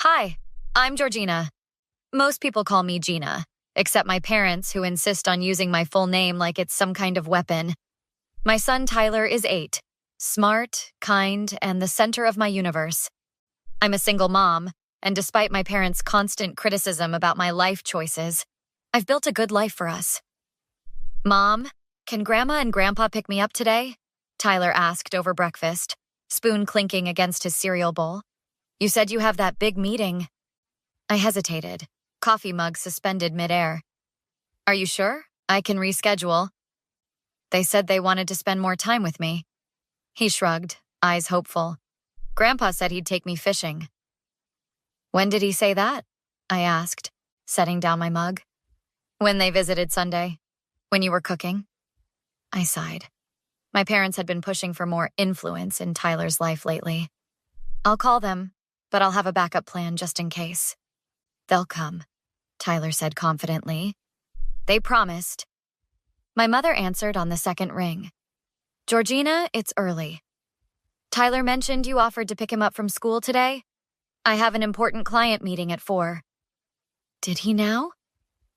Hi, I'm Georgina. Most people call me Gina, except my parents who insist on using my full name like it's some kind of weapon. My son Tyler is 8, smart, kind, and the center of my universe. I'm a single mom, and despite my parents' constant criticism about my life choices, I've built a good life for us. Mom, can Grandma and Grandpa pick me up today? Tyler asked over breakfast, spoon clinking against his cereal bowl. You said you have that big meeting. I hesitated, coffee mug suspended midair. Are you sure? I can reschedule. They said they wanted to spend more time with me. He shrugged, eyes hopeful. Grandpa said he'd take me fishing. When did he say that? I asked, setting down my mug. When they visited Sunday. When you were cooking. I sighed. My parents had been pushing for more influence in Tyler's life lately. I'll call them, but I'll have a backup plan just in case. They'll come, Tyler said confidently. They promised. My mother answered on the second ring. Georgina, it's early. Tyler mentioned you offered to pick him up from school today. I have an important client meeting at 4. Did he now?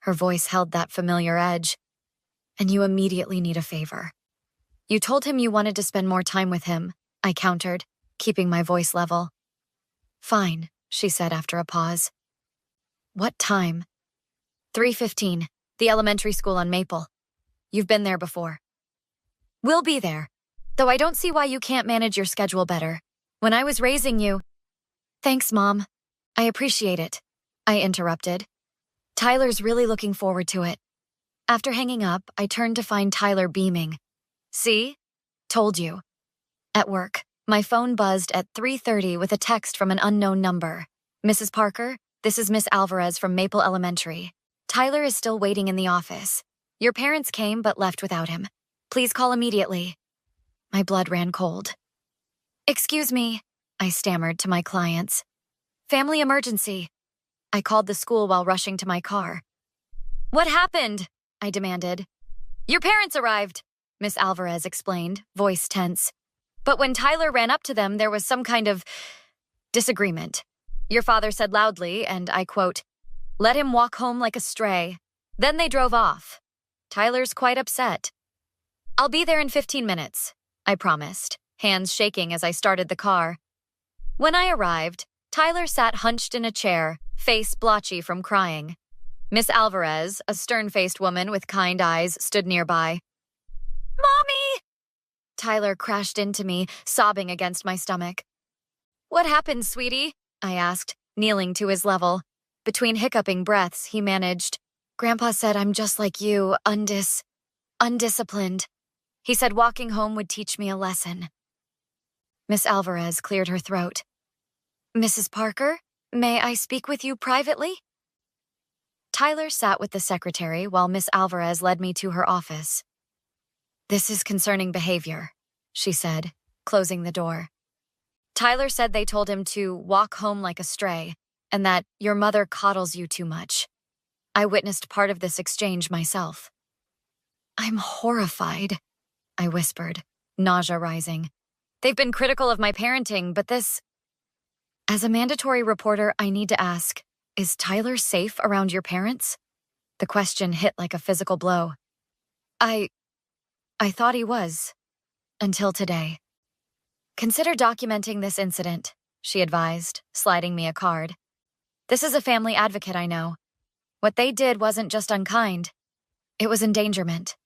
Her voice held that familiar edge. And you immediately need a favor. You told him you wanted to spend more time with him, I countered, keeping my voice level. Fine, she said after a pause. What time? 3:15, the elementary school on Maple. You've been there before. We'll be there, though I don't see why you can't manage your schedule better. When I was raising you... Thanks, Mom. I appreciate it, I interrupted. Tyler's really looking forward to it. After hanging up, I turned to find Tyler beaming. See? Told you. At work, my phone buzzed at 3:30 with a text from an unknown number. Mrs. Parker, this is Miss Alvarez from Maple Elementary. Tyler is still waiting in the office. Your parents came but left without him. Please call immediately. My blood ran cold. Excuse me, I stammered to my clients. Family emergency. I called the school while rushing to my car. What happened? I demanded. Your parents arrived, Miss Alvarez explained, voice tense. But when Tyler ran up to them, there was some kind of disagreement. Your father said loudly, and I quote, let him walk home like a stray. Then they drove off. Tyler's quite upset. I'll be there in 15 minutes, I promised, hands shaking as I started the car. When I arrived, Tyler sat hunched in a chair, face blotchy from crying. Miss Alvarez, a stern-faced woman with kind eyes, stood nearby. Mommy! Tyler crashed into me, sobbing against my stomach. What happened, sweetie? I asked, kneeling to his level. Between hiccuping breaths, he managed. Grandpa said I'm just like you, undisciplined. He said walking home would teach me a lesson. Miss Alvarez cleared her throat. Mrs. Parker, may I speak with you privately? Tyler sat with the secretary while Miss Alvarez led me to her office. This is concerning behavior, she said, closing the door. Tyler said they told him to walk home like a stray, and that your mother coddles you too much. I witnessed part of this exchange myself. I'm horrified, I whispered, nausea rising. They've been critical of my parenting, but this... As a mandatory reporter, I need to ask, is Tyler safe around your parents? The question hit like a physical blow. I thought he was, until today. Consider documenting this incident, she advised, sliding me a card. This is a family advocate I know. What they did wasn't just unkind. It was endangerment.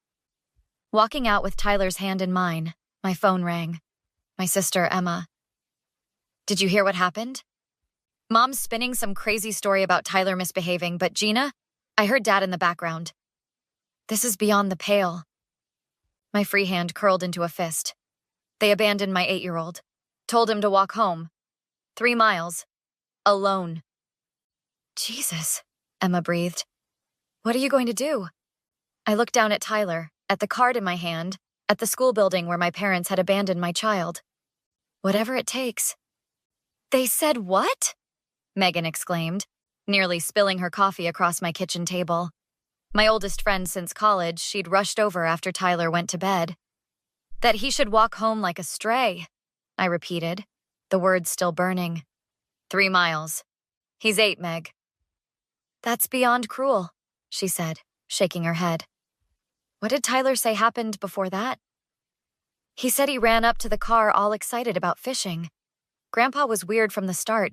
Walking out with Tyler's hand in mine, my phone rang. My sister, Emma. Did you hear what happened? Mom's spinning some crazy story about Tyler misbehaving, but Gina, I heard Dad in the background. This is beyond the pale. My free hand curled into a fist. They abandoned my 8-year-old. Told him to walk home. 3 miles. Alone. Jesus, Emma breathed. What are you going to do? I looked down at Tyler, at the card in my hand, at the school building where my parents had abandoned my child. Whatever it takes. They said what? Megan exclaimed, nearly spilling her coffee across my kitchen table. My oldest friend since college, she'd rushed over after Tyler went to bed. That he should walk home like a stray, I repeated, the words still burning. 3 miles. He's 8, Meg. That's beyond cruel, she said, shaking her head. What did Tyler say happened before that? He said he ran up to the car all excited about fishing. Grandpa was weird from the start,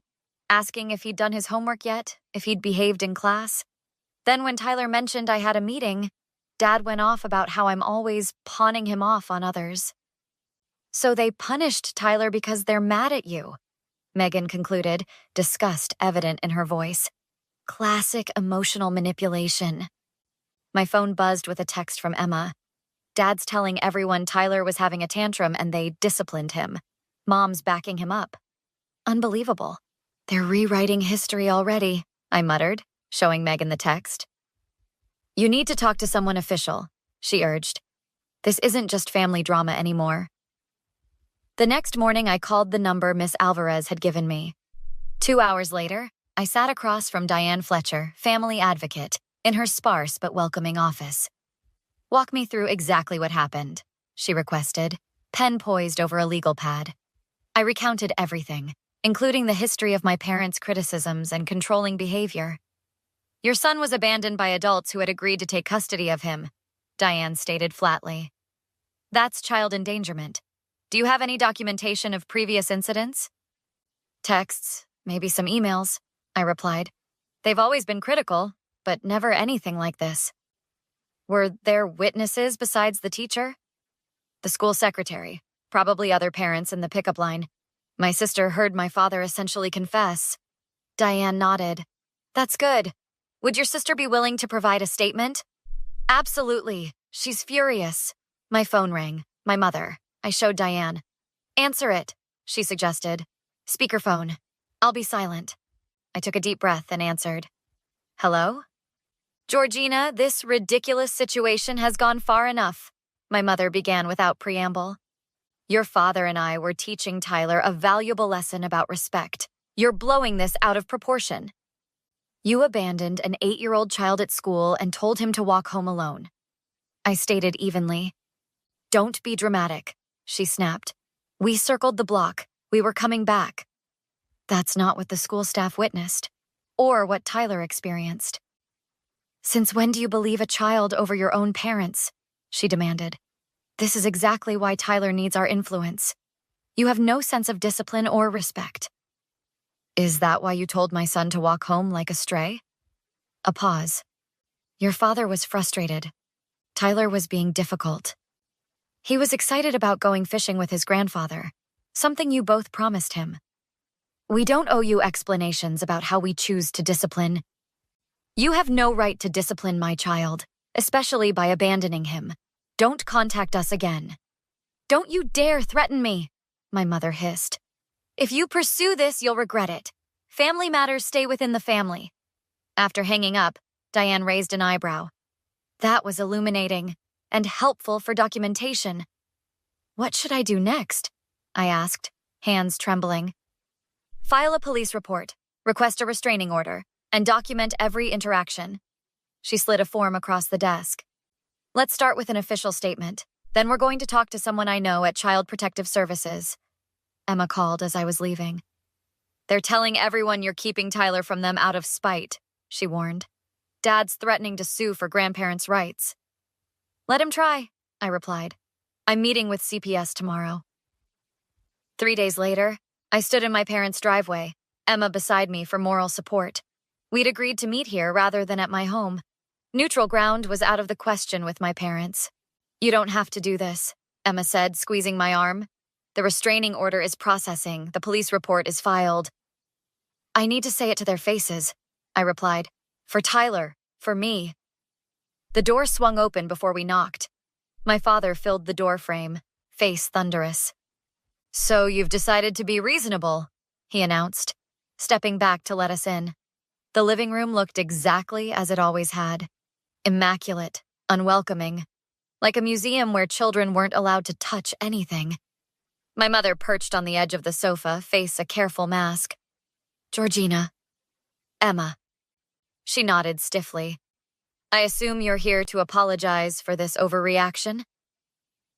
asking if he'd done his homework yet, if he'd behaved in class. Then when Tyler mentioned I had a meeting, Dad went off about how I'm always pawning him off on others. So they punished Tyler because they're mad at you, Megan concluded, disgust evident in her voice. Classic emotional manipulation. My phone buzzed with a text from Emma. Dad's telling everyone Tyler was having a tantrum and they disciplined him. Mom's backing him up. Unbelievable. They're rewriting history already, I muttered, showing Megan the text. You need to talk to someone official, she urged. This isn't just family drama anymore. The next morning, I called the number Miss Alvarez had given me. 2 hours later, I sat across from Diane Fletcher, family advocate, in her sparse but welcoming office. Walk me through exactly what happened, she requested, pen poised over a legal pad. I recounted everything, including the history of my parents' criticisms and controlling behavior. Your son was abandoned by adults who had agreed to take custody of him, Diane stated flatly. That's child endangerment. Do you have any documentation of previous incidents? Texts, maybe some emails, I replied. They've always been critical, but never anything like this. Were there witnesses besides the teacher? The school secretary, probably other parents in the pickup line. My sister heard my father essentially confess. Diane nodded. That's good. Would your sister be willing to provide a statement? Absolutely. She's furious. My phone rang. My mother. I showed Diane. Answer it, she suggested. Speakerphone. I'll be silent. I took a deep breath and answered. Hello? Georgina, this ridiculous situation has gone far enough, my mother began without preamble. Your father and I were teaching Tyler a valuable lesson about respect. You're blowing this out of proportion. You abandoned an 8-year-old child at school and told him to walk home alone. I stated evenly. Don't be dramatic, she snapped. We circled the block. We were coming back. That's not what the school staff witnessed, or what Tyler experienced. Since when do you believe a child over your own parents? She demanded. This is exactly why Tyler needs our influence. You have no sense of discipline or respect. Is that why you told my son to walk home like a stray? A pause. Your father was frustrated. Tyler was being difficult. He was excited about going fishing with his grandfather, something you both promised him. We don't owe you explanations about how we choose to discipline. You have no right to discipline my child, especially by abandoning him. Don't contact us again. Don't you dare threaten me, my mother hissed. If you pursue this, you'll regret it. Family matters stay within the family. After hanging up, Diane raised an eyebrow. That was illuminating and helpful for documentation. What should I do next? I asked, hands trembling. File a police report, request a restraining order, and document every interaction. She slid a form across the desk. Let's start with an official statement. Then we're going to talk to someone I know at Child Protective Services. Emma called as I was leaving. They're telling everyone you're keeping Tyler from them out of spite, she warned. Dad's threatening to sue for grandparents' rights. Let him try, I replied. I'm meeting with CPS tomorrow. 3 days later, I stood in my parents' driveway, Emma beside me for moral support. We'd agreed to meet here rather than at my home. Neutral ground was out of the question with my parents. You don't have to do this, Emma said, squeezing my arm. The restraining order is processing. The police report is filed. I need to say it to their faces, I replied. For Tyler, for me. The door swung open before we knocked. My father filled the door frame, face thunderous. So you've decided to be reasonable, he announced, stepping back to let us in. The living room looked exactly as it always had. Immaculate, unwelcoming, like a museum where children weren't allowed to touch anything. My mother perched on the edge of the sofa, face a careful mask. Georgina. Emma. She nodded stiffly. I assume you're here to apologize for this overreaction?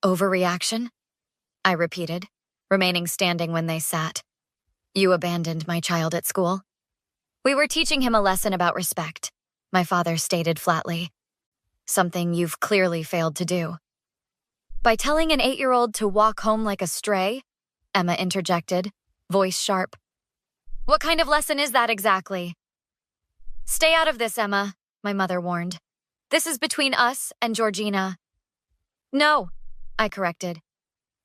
Overreaction? I repeated, remaining standing when they sat. You abandoned my child at school. We were teaching him a lesson about respect, my father stated flatly. Something you've clearly failed to do. By telling an 8-year-old to walk home like a stray, Emma interjected, voice sharp. What kind of lesson is that exactly? Stay out of this, Emma, my mother warned. This is between us and Georgina. No, I corrected.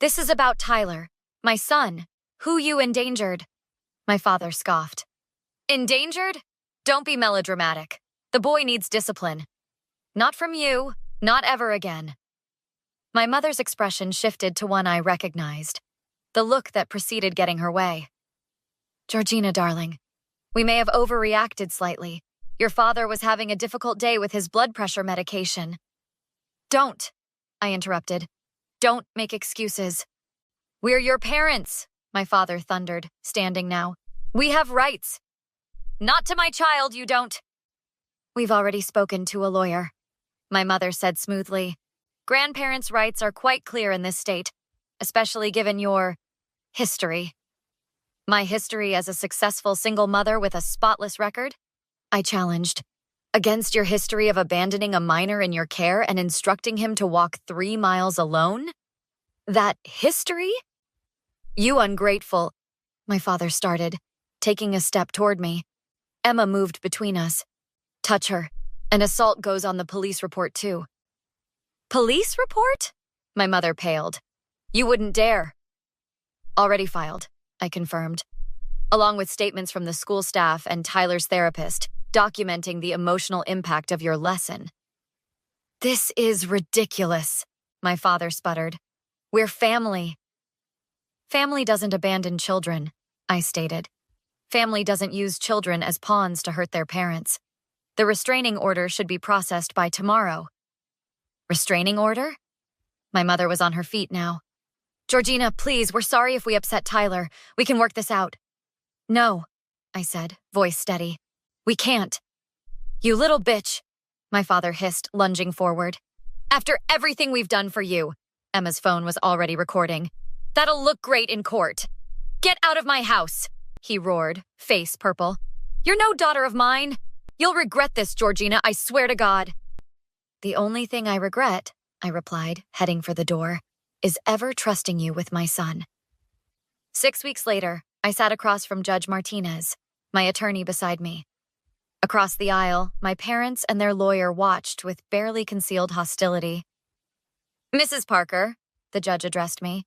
This is about Tyler, my son, who you endangered. My father scoffed. Endangered? Don't be melodramatic. The boy needs discipline. Not from you, not ever again. My mother's expression shifted to one I recognized, the look that preceded getting her way. Georgina, darling, we may have overreacted slightly. Your father was having a difficult day with his blood pressure medication. Don't, I interrupted. Don't make excuses. We're your parents, my father thundered, standing now. We have rights. Not to my child, you don't. We've already spoken to a lawyer, my mother said smoothly. Grandparents' rights are quite clear in this state, especially given your history. My history as a successful single mother with a spotless record? I challenged. Against your history of abandoning a minor in your care and instructing him to walk 3 miles alone? That history? You ungrateful, my father started, taking a step toward me. Emma moved between us. Touch her. An assault goes on the police report too. Police report? My mother paled. You wouldn't dare. Already filed, I confirmed, along with statements from the school staff and Tyler's therapist, documenting the emotional impact of your lesson. This is ridiculous, my father sputtered. We're family. Family doesn't abandon children, I stated. Family doesn't use children as pawns to hurt their parents. The restraining order should be processed by tomorrow. Restraining order? My mother was on her feet now. Georgina, please, we're sorry if we upset Tyler. We can work this out. No, I said, voice steady. We can't. You little bitch, my father hissed, lunging forward. After everything we've done for you, Emma's phone was already recording. That'll look great in court. Get out of my house, he roared, face purple. You're no daughter of mine. You'll regret this, Georgina, I swear to God. The only thing I regret, I replied, heading for the door, is ever trusting you with my son. 6 weeks later, I sat across from Judge Martinez, my attorney beside me. Across the aisle, my parents and their lawyer watched with barely concealed hostility. Mrs. Parker, the judge addressed me,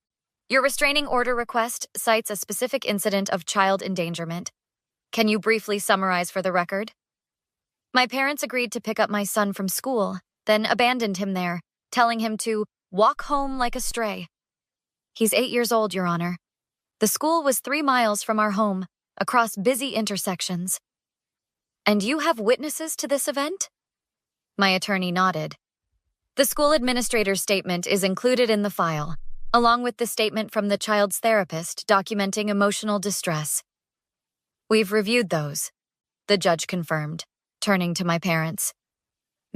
your restraining order request cites a specific incident of child endangerment. Can you briefly summarize for the record? My parents agreed to pick up my son from school, then abandoned him there, telling him to walk home like a stray. He's 8 years old, Your Honor. The school was 3 miles from our home, across busy intersections. And you have witnesses to this event? My attorney nodded. The school administrator's statement is included in the file, along with the statement from the child's therapist documenting emotional distress. We've reviewed those, the judge confirmed, turning to my parents.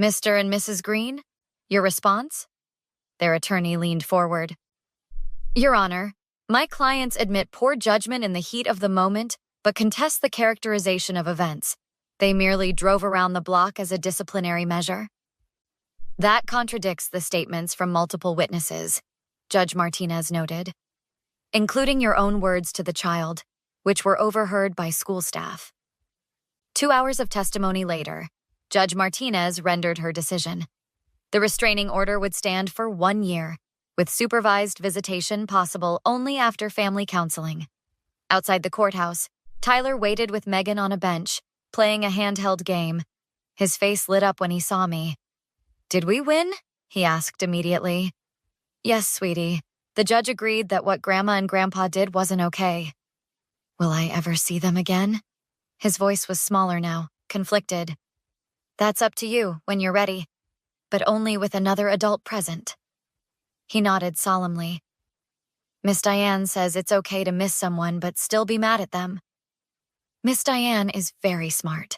Mr. and Mrs. Green, your response? Their attorney leaned forward. Your Honor, my clients admit poor judgment in the heat of the moment, but contest the characterization of events. They merely drove around the block as a disciplinary measure. That contradicts the statements from multiple witnesses, Judge Martinez noted, including your own words to the child, which were overheard by school staff. 2 hours of testimony later, Judge Martinez rendered her decision. The restraining order would stand for 1 year, with supervised visitation possible only after family counseling. Outside the courthouse, Tyler waited with Megan on a bench, playing a handheld game. His face lit up when he saw me. Did we win? He asked immediately. Yes, sweetie. The judge agreed that what Grandma and Grandpa did wasn't okay. Will I ever see them again? His voice was smaller now, conflicted. That's up to you when you're ready, but only with another adult present. He nodded solemnly. Miss Diane says it's okay to miss someone but still be mad at them. Miss Diane is very smart.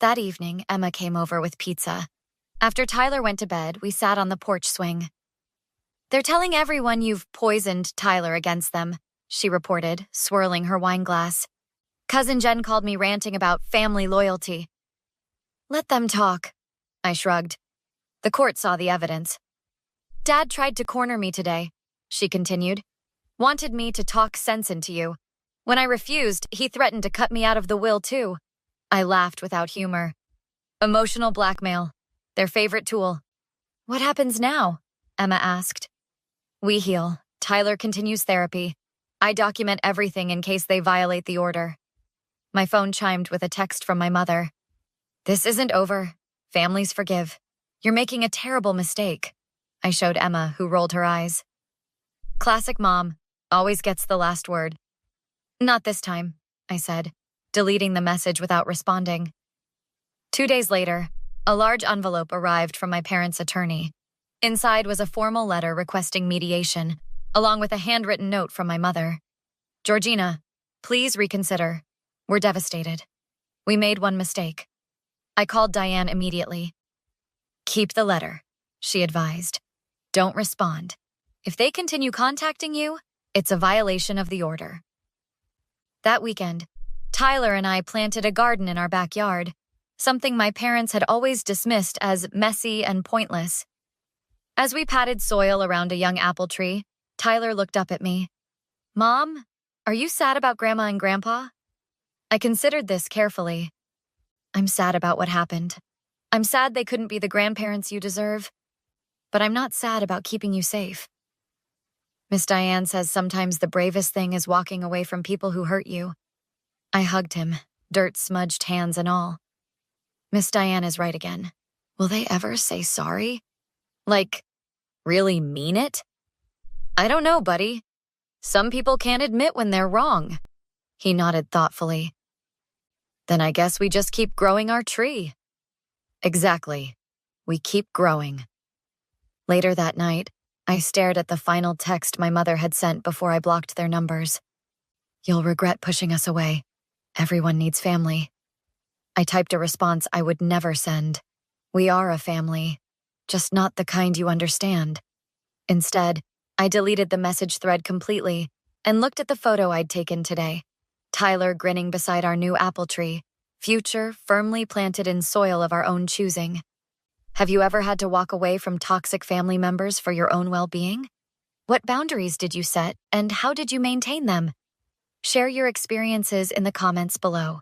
That evening, Emma came over with pizza. After Tyler went to bed, we sat on the porch swing. They're telling everyone you've poisoned Tyler against them, she reported, swirling her wine glass. Cousin Jen called me ranting about family loyalty. Let them talk, I shrugged. The court saw the evidence. Dad tried to corner me today, she continued. Wanted me to talk sense into you. When I refused, he threatened to cut me out of the will too. I laughed without humor. Emotional blackmail, their favorite tool. What happens now? Emma asked. We heal. Tyler continues therapy. I document everything in case they violate the order. My phone chimed with a text from my mother. This isn't over. Families forgive. You're making a terrible mistake. I showed Emma, who rolled her eyes. Classic mom, always gets the last word. Not this time, I said, deleting the message without responding. 2 days later, a large envelope arrived from my parents' attorney. Inside was a formal letter requesting mediation, along with a handwritten note from my mother. Georgina, please reconsider. We're devastated. We made one mistake. I called Diane immediately. Keep the letter, she advised. Don't respond. If they continue contacting you, it's a violation of the order. That weekend, Tyler and I planted a garden in our backyard, something my parents had always dismissed as messy and pointless. As we patted soil around a young apple tree, Tyler looked up at me. Mom, are you sad about Grandma and Grandpa? I considered this carefully. I'm sad about what happened. I'm sad they couldn't be the grandparents you deserve. But I'm not sad about keeping you safe. Miss Diane says sometimes the bravest thing is walking away from people who hurt you. I hugged him, dirt-smudged hands and all. Miss Diane is right again. Will they ever say sorry? Like, really mean it? I don't know, buddy. Some people can't admit when they're wrong. He nodded thoughtfully. Then I guess we just keep growing our tree. Exactly. We keep growing. Later that night, I stared at the final text my mother had sent before I blocked their numbers. You'll regret pushing us away. Everyone needs family. I typed a response I would never send. We are a family, just not the kind you understand. Instead, I deleted the message thread completely and looked at the photo I'd taken today. Tyler grinning beside our new apple tree, future firmly planted in soil of our own choosing. Have you ever had to walk away from toxic family members for your own well-being? What boundaries did you set, and how did you maintain them? Share your experiences in the comments below.